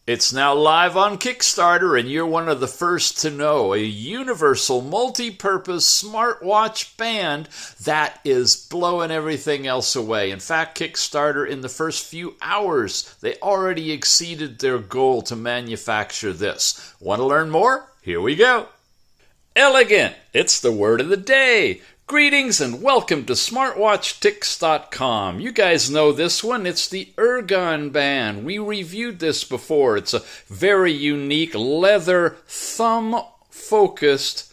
It's now live on Kickstarter, and you're one of the first to know. A universal, multi-purpose smartwatch band that is blowing everything else away. In fact, Kickstarter, in the first few hours, they already exceeded their goal to manufacture this. Want to learn more? Here we go. Elegant. It's the word of the day. Greetings and welcome to smartwatchtips.com. You guys know this one. It's the Ergon Band. We reviewed this before. It's a very unique leather thumb-focused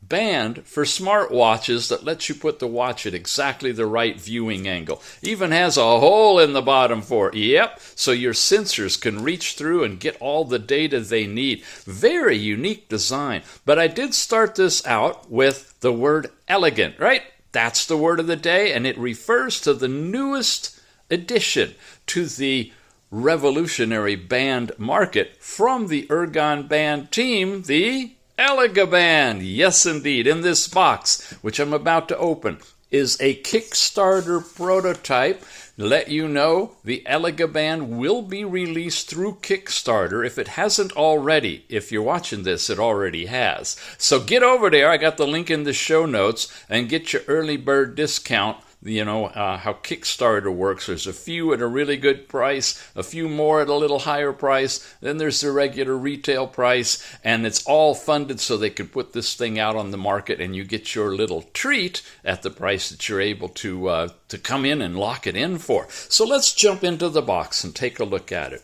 band for smartwatches that lets you put the watch at exactly the right viewing angle. Even has a hole in the bottom for it. Yep, so your sensors can reach through and get all the data they need. Very unique design. But I did start this out with the word elegant, right? That's the word of the day, and it refers to the newest addition to the revolutionary band market from the Ergon Band team, the ELEGABAND. Yes, indeed. In this box, which I'm about to open, is a Kickstarter prototype. Let you know the ELEGABAND will be released through Kickstarter if it hasn't already. If you're watching this, it already has. So get over there. I got the link in the show notes and get your early bird discount. You know how Kickstarter works. There's a few at a really good price, a few more at a little higher price, then there's the regular retail price, and it's all funded so they can put this thing out on the market and you get your little treat at the price that you're able to come in and lock it in for. So let's jump into the box and take a look at it.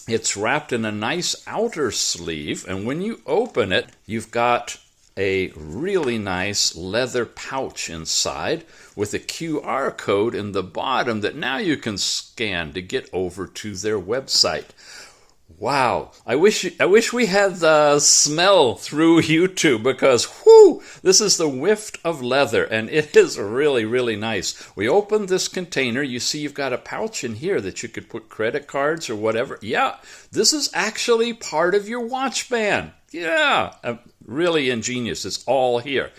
It's wrapped in a nice outer sleeve, and when you open it, you've got a really nice leather pouch inside with a QR code in the bottom that now you can scan to get over to their website. Wow, I wish we had the smell through YouTube, because whoo, this is the whiff of leather, and it is really, really nice. We opened this container. You see you've got a pouch in here that you could put credit cards or whatever. Yeah, this is actually part of your watch band. Yeah, really ingenious. It's all here.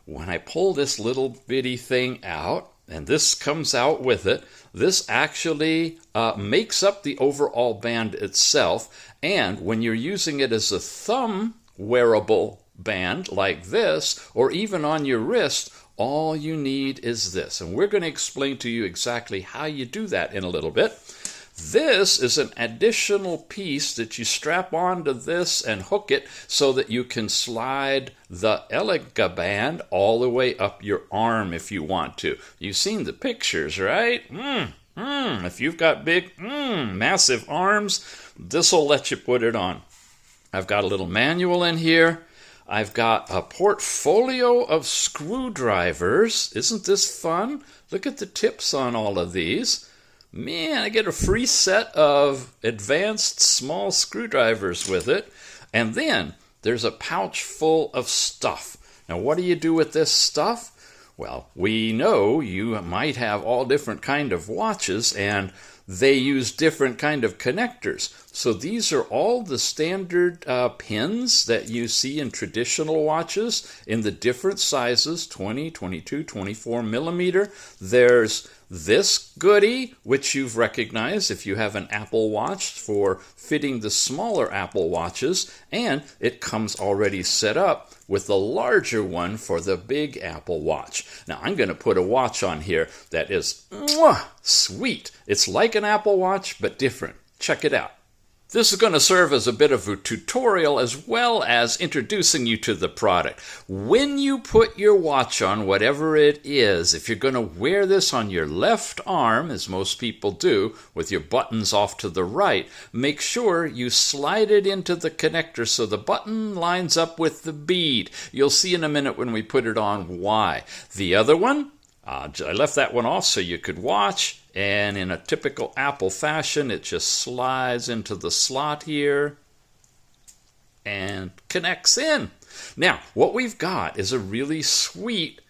When I pull this little bitty thing out, and this comes out with it, this actually makes up the overall band itself. And when you're using it as a thumb wearable band like this, or even on your wrist, all you need is this. And we're going to explain to you exactly how you do that in a little bit. This is an additional piece that you strap onto this and hook it so that you can slide the ELEGA band all the way up your arm if you want to. You've seen the pictures, right? If you've got big, massive arms, this will let you put it on. I've got a little manual in here. I've got a portfolio of screwdrivers. Isn't this fun? Look at the tips on all of these. Man, I get a free set of advanced small screwdrivers with it. And then there's a pouch full of stuff. Now, what do you do with this stuff? Well, we know you might have all different kind of watches, and they use different kind of connectors. So these are all the standard pins that you see in traditional watches in the different sizes, 20, 22, 24 millimeter. There's this goodie, which you've recognized if you have an Apple Watch for fitting the smaller Apple Watches, and it comes already set up with the larger one for the big Apple Watch. Now, I'm going to put a watch on here that is sweet. It's like an Apple Watch, but different. Check it out. This is going to serve as a bit of a tutorial as well as introducing you to the product. When you put your watch on, whatever it is, if you're going to wear this on your left arm, as most people do, with your buttons off to the right, make sure you slide it into the connector so the button lines up with the bead. You'll see in a minute when we put it on why. The other one, I left that one off so you could watch. And in a typical Apple fashion, it just slides into the slot here and connects in. Now, what we've got is a really sweet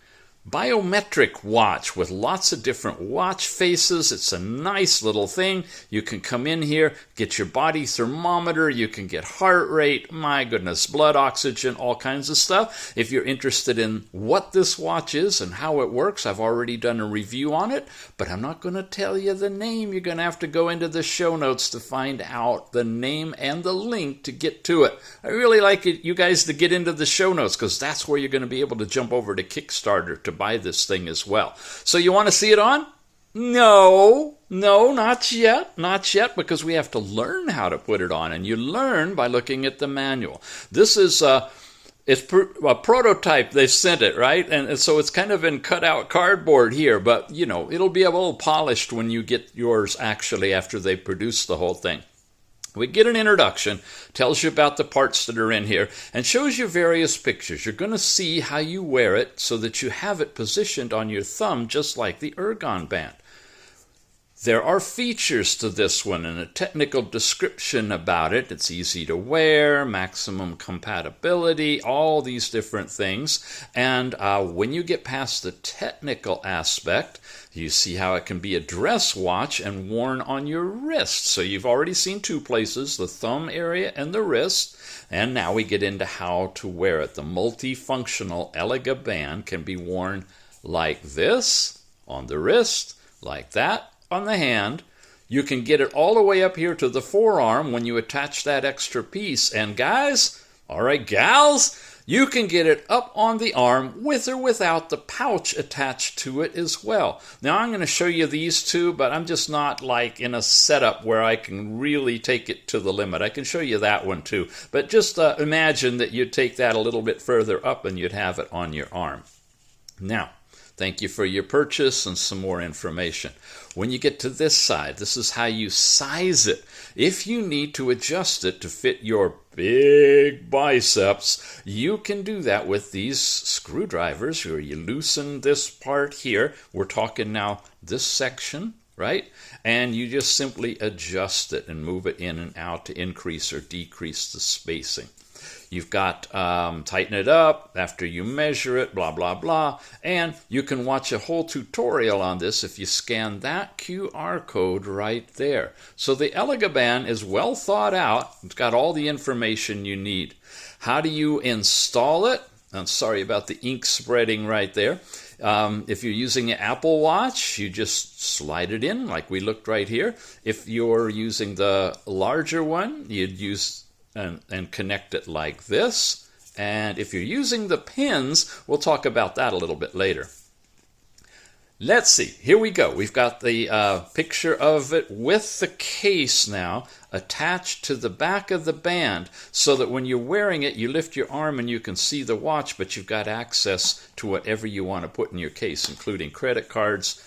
biometric watch with lots of different watch faces. It's a nice little thing. You can come in here, get your body thermometer, you can get heart rate, my goodness, blood oxygen, all kinds of stuff. If you're interested in what this watch is and how it works, I've already done a review on it, but I'm not going to tell you the name. You're going to have to go into the show notes to find out the name and the link to get to it. I really like you guys to get into the show notes, because that's where you're going to be able to jump over to Kickstarter to buy this thing as well. So you want to see it on? No, not yet, because we have to learn how to put it on, and you learn by looking at the manual. This is it's a prototype. They've sent it, right? And so it's kind of in cutout cardboard here, but you know, it'll be a little polished when you get yours actually after they produce the whole thing. We get an introduction, tells you about the parts that are in here, and shows you various pictures. You're going to see how you wear it so that you have it positioned on your thumb just like the Ergon Band. There are features to this one and a technical description about it. It's easy to wear, maximum compatibility, all these different things. And when you get past the technical aspect, you see how it can be a dress watch and worn on your wrist. So you've already seen two places, the thumb area and the wrist. And now we get into how to wear it. The multifunctional ELEGA band can be worn like this on the wrist, like that on the hand. You can get it all the way up here to the forearm when you attach that extra piece. And guys, all right, gals, you can get it up on the arm with or without the pouch attached to it as well. Now, I'm going to show you these two, but I'm just not like in a setup where I can really take it to the limit. I can show you that one too, but just imagine that you'd take that a little bit further up and you'd have it on your arm. Now, thank you for your purchase and some more information. When you get to this side, this is how you size it. If you need to adjust it to fit your big biceps, you can do that with these screwdrivers where you loosen this part here. We're talking now this section, right? And you just simply adjust it and move it in and out to increase or decrease the spacing. You've got tighten it up after you measure it, blah, blah, blah. And you can watch a whole tutorial on this if you scan that QR code right there. So the ELEGA band is well thought out. It's got all the information you need. How do you install it? I'm sorry about the ink spreading right there. If you're using an Apple Watch, you just slide it in like we looked right here. If you're using the larger one, you'd use and connect it like this. And if you're using the pins, we'll talk about that a little bit later. Let's see. Here we go. We've got the picture of it with the case now attached to the back of the band so that when you're wearing it, you lift your arm and you can see the watch, but you've got access to whatever you want to put in your case, including credit cards,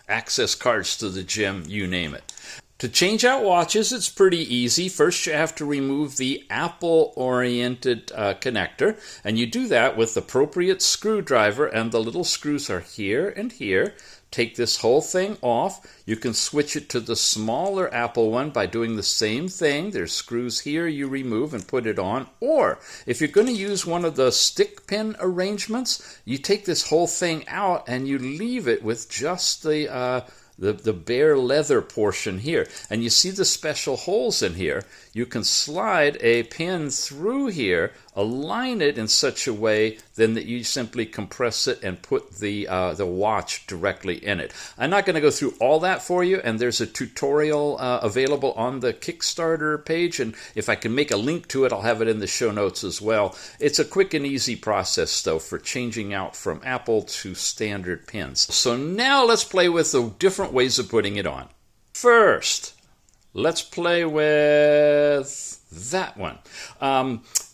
access cards to the gym, you name it. To change out watches, it's pretty easy. First, you have to remove the Apple-oriented connector, and you do that with the appropriate screwdriver, and the little screws are here and here. Take this whole thing off. You can switch it to the smaller Apple one by doing the same thing. There's screws here you remove and put it on. Or if you're going to use one of the stick pin arrangements, you take this whole thing out and you leave it with just the bare leather portion here. And you see the special holes in here. You can slide a pin through here, align it in such a way then that you simply compress it and put the watch directly in it. I'm not going to go through all that for you, and there's a tutorial available on the Kickstarter page, and if I can make a link to it, I'll have it in the show notes as well. It's a quick and easy process, though, for changing out from Apple to standard pins. So now let's play with the different ways of putting it on. First, let's play with that one.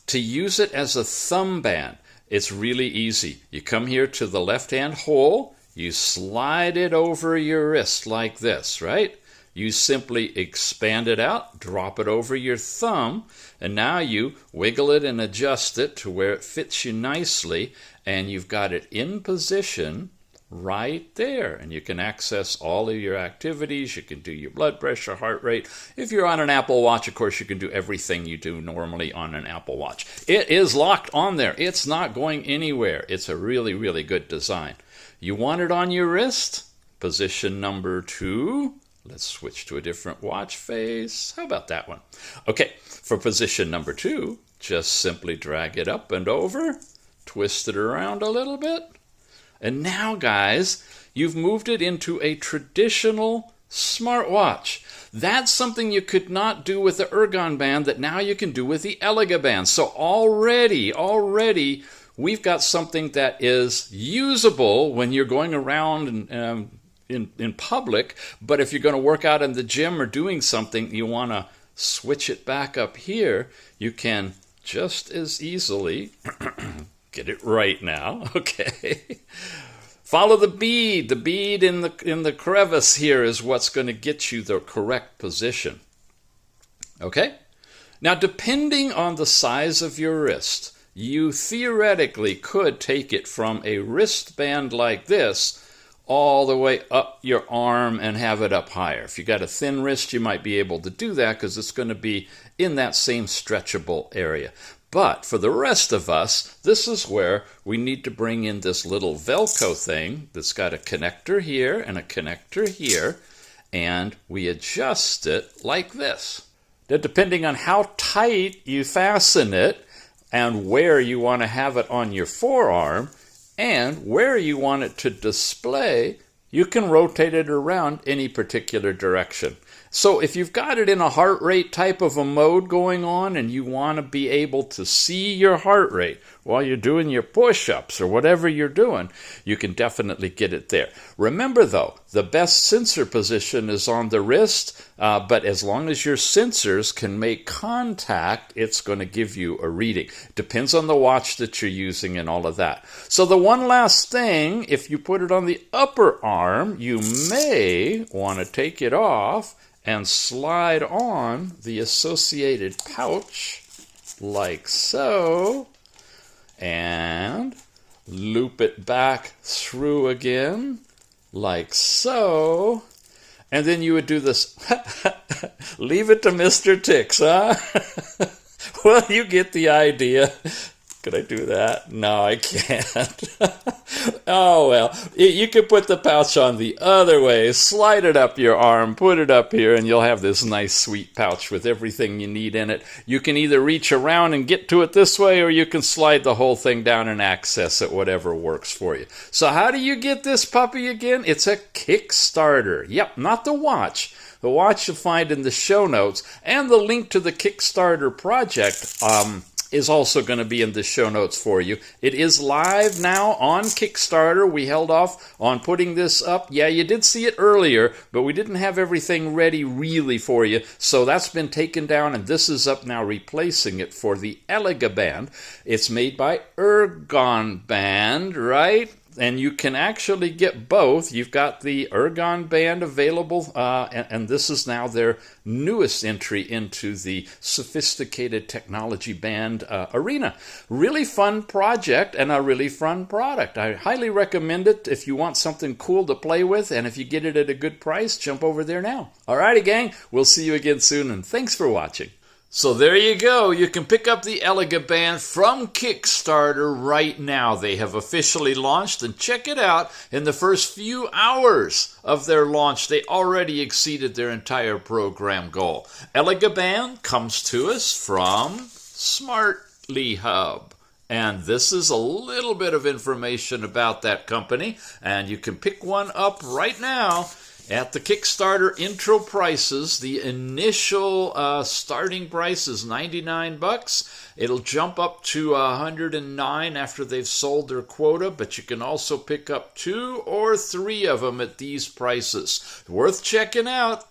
To use it as a thumb band, it's really easy. You come here to the left-hand hole, you slide it over your wrist like this, right? You simply expand it out, drop it over your thumb, and now you wiggle it and adjust it to where it fits you nicely, and you've got it in position right there. And you can access all of your activities. You can do your blood pressure, heart rate. If you're on an Apple Watch, of course, you can do everything you do normally on an Apple Watch. It is locked on there. It's not going anywhere. It's a really, really good design. You want it on your wrist? Position number 2. Let's switch to a different watch face. How about that one? Okay, for position number 2, just simply drag it up and over, twist it around a little bit, and now, guys, you've moved it into a traditional smartwatch. That's something you could not do with the Ergon Band that now you can do with the ELEGA Band. So already, we've got something that is usable when you're going around and in public, but if you're going to work out in the gym or doing something, you want to switch it back up here, you can just as easily get it right now. Okay. Follow the bead. The bead in the crevice here is what's going to get you the correct position. Okay? Now, depending on the size of your wrist, you theoretically could take it from a wristband like this all the way up your arm and have it up higher. If you got a thin wrist, you might be able to do that because it's going to be in that same stretchable area. But for the rest of us, this is where we need to bring in this little Velcro thing that's got a connector here and a connector here, and we adjust it like this. Now, depending on how tight you fasten it and where you want to have it on your forearm, and where you want it to display, you can rotate it around any particular direction. So if you've got it in a heart rate type of a mode going on and you want to be able to see your heart rate while you're doing your push-ups or whatever you're doing, you can definitely get it there. Remember though, the best sensor position is on the wrist, but as long as your sensors can make contact, it's going to give you a reading. Depends on the watch that you're using and all of that. So the one last thing, if you put it on the upper arm, you may want to take it off and slide on the associated pouch like so, and loop it back through again like so, and then you would do this. Leave it to Mr. Ticks, huh? Well, you get the idea. Could I do that? No, I can't. Oh, well, you could put the pouch on the other way, slide it up your arm, put it up here, and you'll have this nice, sweet pouch with everything you need in it. You can either reach around and get to it this way, or you can slide the whole thing down and access it, whatever works for you. So how do you get this puppy again? It's a Kickstarter. Yep, not the watch. The watch you'll find in the show notes, and the link to the Kickstarter project is also going to be in the show notes for you. It is live now on Kickstarter. We held off on putting this up. Yeah, you did see it earlier, but we didn't have everything ready really for you. So that's been taken down, and this is up now replacing it for the ELEGA Band. It's made by Ergon Band, right? And you can actually get both. You've got the Ergon Band available, and this is now their newest entry into the sophisticated technology band arena. Really fun project and a really fun product. I highly recommend it if you want something cool to play with, and if you get it at a good price, jump over there now. Alrighty, gang, we'll see you again soon, and thanks for watching. So there you go. You can pick up the ELEGA Band from Kickstarter right now. They have officially launched, and check it out. In the first few hours of their launch, they already exceeded their entire program goal. ELEGA Band comes to us from SmartlyHub. And this is a little bit of information about that company, and you can pick one up right now. At the Kickstarter intro prices, the initial starting price is $99. It'll jump up to $109 after they've sold their quota, but you can also pick up 2 or 3 of them at these prices. Worth checking out.